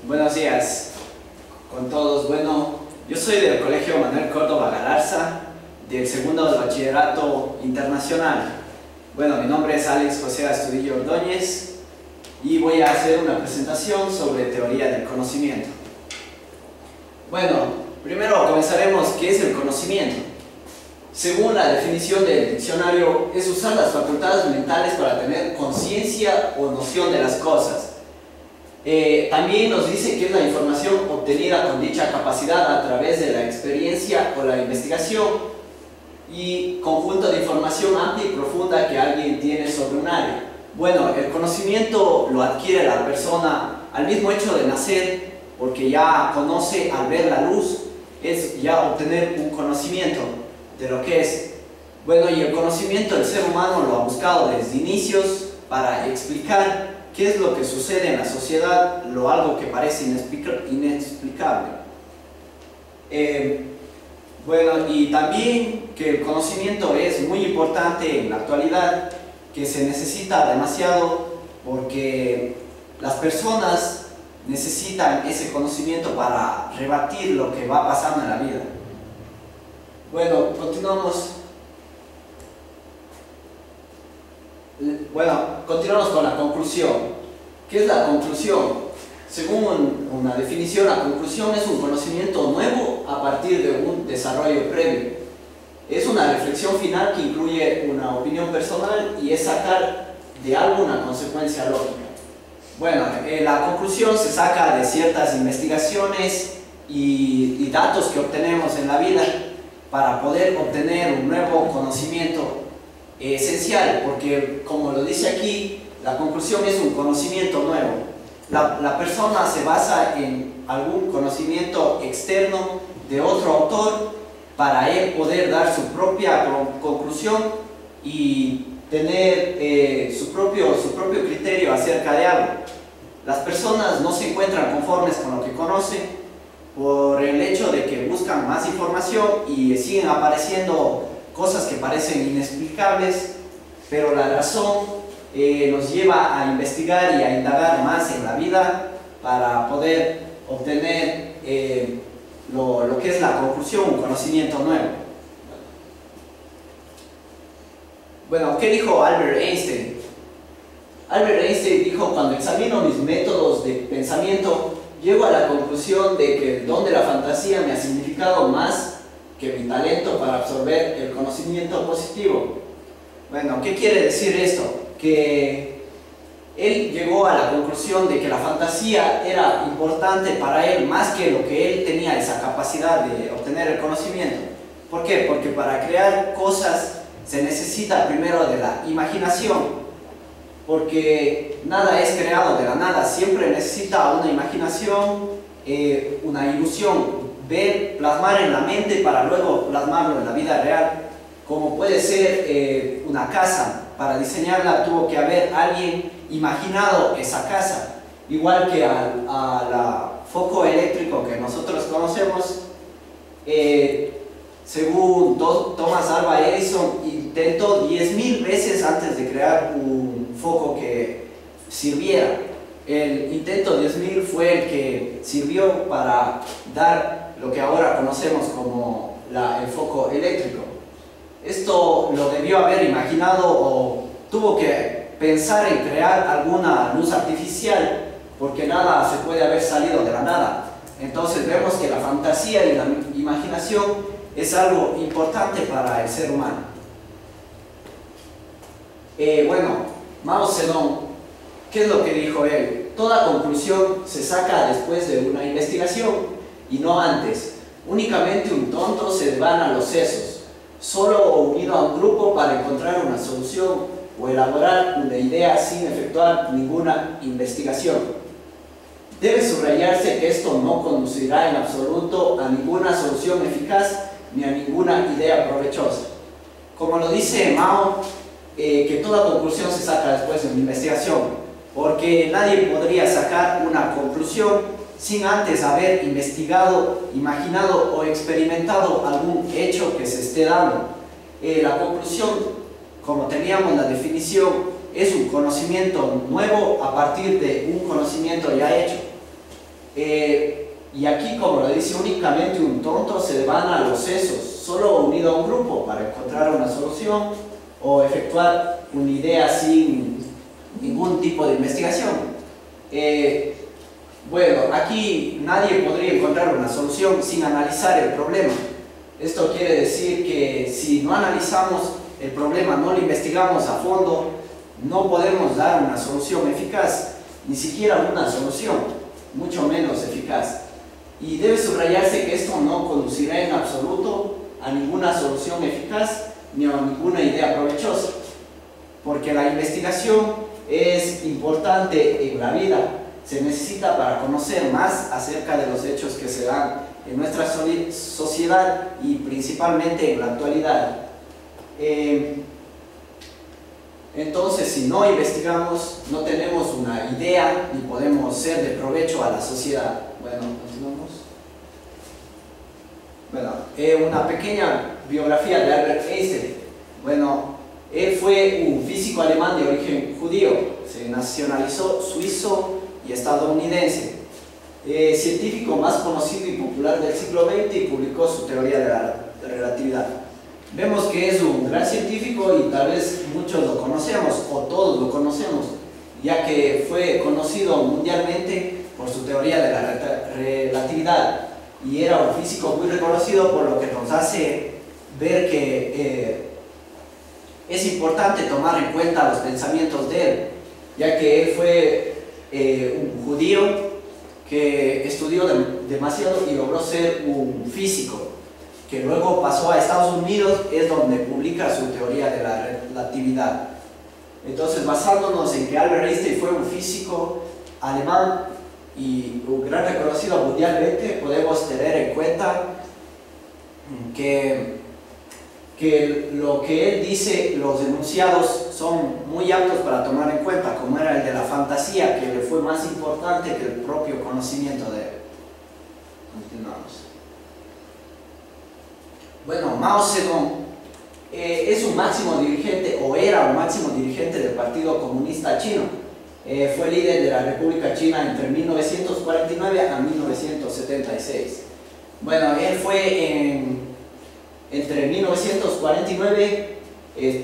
Buenos días con todos. Bueno, yo soy del Colegio Manuel Córdoba Galarza, del segundo de Bachillerato Internacional. Bueno, mi nombre es Alex José Astudillo Ordóñez y voy a hacer una presentación sobre teoría del conocimiento. Bueno, primero comenzaremos qué es el conocimiento. Según la definición del diccionario, es usar las facultades mentales para tener conciencia o noción de las cosas. También nos dice que es la información obtenida con dicha capacidad a través de la experiencia o la investigación y conjunto de información amplia y profunda que alguien tiene sobre un área. Bueno, el conocimiento lo adquiere la persona al mismo hecho de nacer, porque ya conoce al ver la luz, es ya obtener un conocimiento de lo que es. Bueno, y el conocimiento el ser humano lo ha buscado desde inicios para explicar qué es lo que sucede en la sociedad, algo que parece inexplicable. Bueno, y también que el conocimiento es muy importante en la actualidad, que se necesita demasiado porque las personas necesitan ese conocimiento para rebatir lo que va pasando en la vida. Bueno, continuamos con la conclusión. ¿Qué es la conclusión? Según una definición, la conclusión es un conocimiento nuevo a partir de un desarrollo previo. Es una reflexión final que incluye una opinión personal y es sacar de algo una consecuencia lógica. Bueno, la conclusión se saca de ciertas investigaciones y datos que obtenemos en la vida para poder obtener un nuevo conocimiento esencial, porque como lo dice aquí, la conclusión es un conocimiento nuevo. La persona se basa en algún conocimiento externo de otro autor para él poder dar su propia conclusión y tener su propio criterio acerca de algo. Las personas no se encuentran conformes con lo que conocen por el hecho de que buscan más información y siguen apareciendo cosas que parecen inexplicables, pero la razón nos lleva a investigar y a indagar más en la vida para poder obtener lo que es la conclusión, un conocimiento nuevo. Bueno, ¿qué dijo Albert Einstein? Albert Einstein dijo: cuando examino mis métodos de pensamiento, llego a la conclusión de que el don de la fantasía me ha significado más que mi talento para absorber el conocimiento positivo. Bueno, ¿qué quiere decir esto? Que él llegó a la conclusión de que la fantasía era importante para él más que lo que él tenía esa capacidad de obtener el conocimiento. ¿Por qué? Porque para crear cosas se necesita primero de la imaginación, porque nada es creado de la nada, siempre necesita una imaginación, una ilusión, ver, plasmar en la mente para luego plasmarlo en la vida real. Como puede ser una casa, para diseñarla tuvo que haber alguien imaginado esa casa, igual que al foco eléctrico que nosotros conocemos. Según Thomas Alva Edison, intentó 10.000 veces antes de crear un foco que sirviera. El intento 10.000 fue el que sirvió para dar lo que ahora conocemos como el foco eléctrico. Esto lo debió haber imaginado o tuvo que pensar en crear alguna luz artificial, porque nada se puede haber salido de la nada. Entonces vemos que la fantasía y la imaginación es algo importante para el ser humano. Bueno, Mao Zedong, ¿qué es lo que dijo él? Toda conclusión se saca después de una investigación y no antes. Únicamente un tonto se devana los sesos, solo unido a un grupo para encontrar una solución o elaborar una idea sin efectuar ninguna investigación. Debe subrayarse que esto no conducirá en absoluto a ninguna solución eficaz ni a ninguna idea provechosa. Como lo dice Mao, que toda conclusión se saca después de una investigación, porque nadie podría sacar una conclusión sin antes haber investigado, imaginado o experimentado algún hecho que se esté dando. La conclusión, como teníamos la definición, es un conocimiento nuevo a partir de un conocimiento ya hecho. Y aquí, como lo dice, únicamente un tonto se devana a los sesos, solo unido a un grupo para encontrar una solución o efectuar una idea sin ningún tipo de investigación. Bueno, aquí nadie podría encontrar una solución sin analizar el problema. Esto quiere decir que si no analizamos el problema, no lo investigamos a fondo, no podemos dar una solución eficaz, ni siquiera una solución, mucho menos eficaz. Y debe subrayarse que esto no conducirá en absoluto a ninguna solución eficaz ni a ninguna idea provechosa, porque la investigación es importante en la vida, se necesita para conocer más acerca de los hechos que se dan en nuestra sociedad y principalmente en la actualidad. Entonces, si no investigamos, no tenemos una idea ni podemos ser de provecho a la sociedad. Bueno, continuamos. Bueno, una pequeña biografía de Albert Einstein. Bueno, él fue un físico alemán de origen judío, se nacionalizó suizo y estadounidense, científico más conocido y popular del siglo XX, y publicó su teoría de la relatividad. Vemos que es un gran científico y tal vez muchos lo conocemos, o todos lo conocemos, ya que fue conocido mundialmente por su teoría de la relatividad, y era un físico muy reconocido, por lo que nos hace ver que es importante tomar en cuenta los pensamientos de él, ya que él fue un judío que estudió demasiado y logró ser un físico, que luego pasó a Estados Unidos, es donde publica su teoría de la relatividad. Entonces, basándonos en que Albert Einstein fue un físico alemán y un gran reconocido mundialmente, podemos tener en cuenta que lo que él dice, los enunciados son muy aptos para tomar en cuenta, como era el de la fantasía, que le fue más importante que el propio conocimiento de él. Continuamos. Bueno, Mao Zedong es un máximo dirigente, o era un máximo dirigente del Partido Comunista Chino. Fue líder de la República China entre 1949 a 1976. Bueno, él fue entre 1949,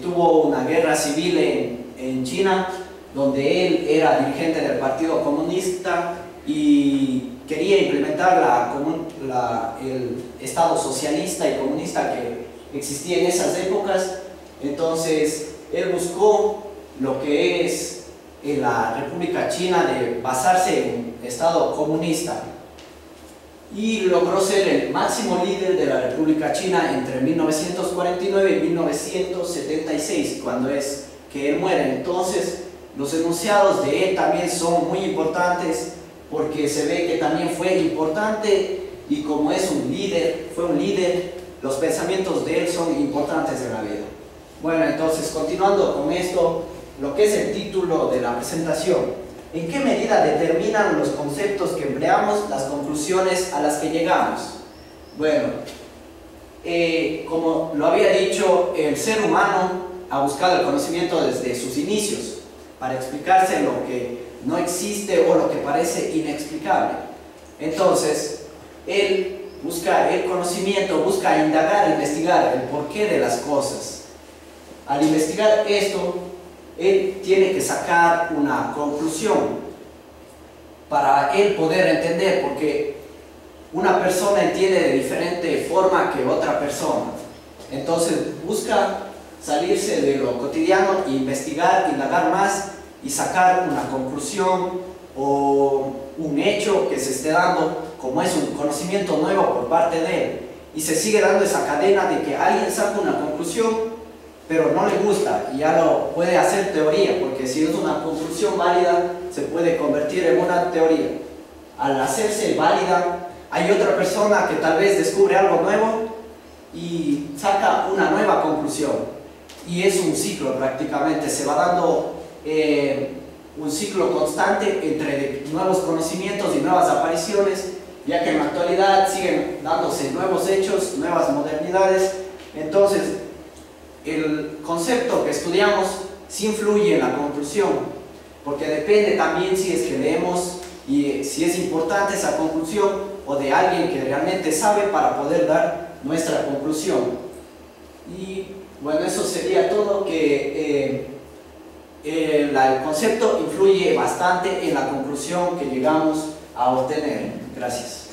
tuvo una guerra civil en China, donde él era dirigente del Partido Comunista y quería implementar el Estado socialista y comunista que existía en esas épocas. Entonces, él buscó lo que es la República China, de basarse en un Estado comunista, y logró ser el máximo líder de la República China entre 1949 y 1976, cuando es que él muere. Entonces, los enunciados de él también son muy importantes, porque se ve que también fue importante, y como es un líder, fue un líder, los pensamientos de él son importantes en la vida. Bueno, entonces, continuando con esto, lo que es el título de la presentación: ¿en qué medida determinan los conceptos que empleamos las conclusiones a las que llegamos? Bueno, como lo había dicho, el ser humano ha buscado el conocimiento desde sus inicios para explicarse lo que no existe o lo que parece inexplicable. Entonces, él busca el conocimiento, busca indagar, investigar el porqué de las cosas. Al investigar esto, él tiene que sacar una conclusión para él poder entender, porque una persona entiende de diferente forma que otra persona. Entonces busca salirse de lo cotidiano e investigar, indagar más y sacar una conclusión o un hecho que se esté dando, como es un conocimiento nuevo por parte de él. Y se sigue dando esa cadena de que alguien saca una conclusión, pero no le gusta y ya lo puede hacer teoría, porque si es una conclusión válida, se puede convertir en una teoría. Al hacerse válida, hay otra persona que tal vez descubre algo nuevo y saca una nueva conclusión. Y es un ciclo prácticamente, se va dando un ciclo constante entre nuevos conocimientos y nuevas apariciones, ya que en la actualidad siguen dándose nuevos hechos, nuevas modernidades. Entonces, el concepto que estudiamos sí influye en la conclusión, porque depende también si es que leemos y si es importante esa conclusión o de alguien que realmente sabe para poder dar nuestra conclusión. Y bueno, eso sería todo, que el concepto influye bastante en la conclusión que llegamos a obtener. Gracias.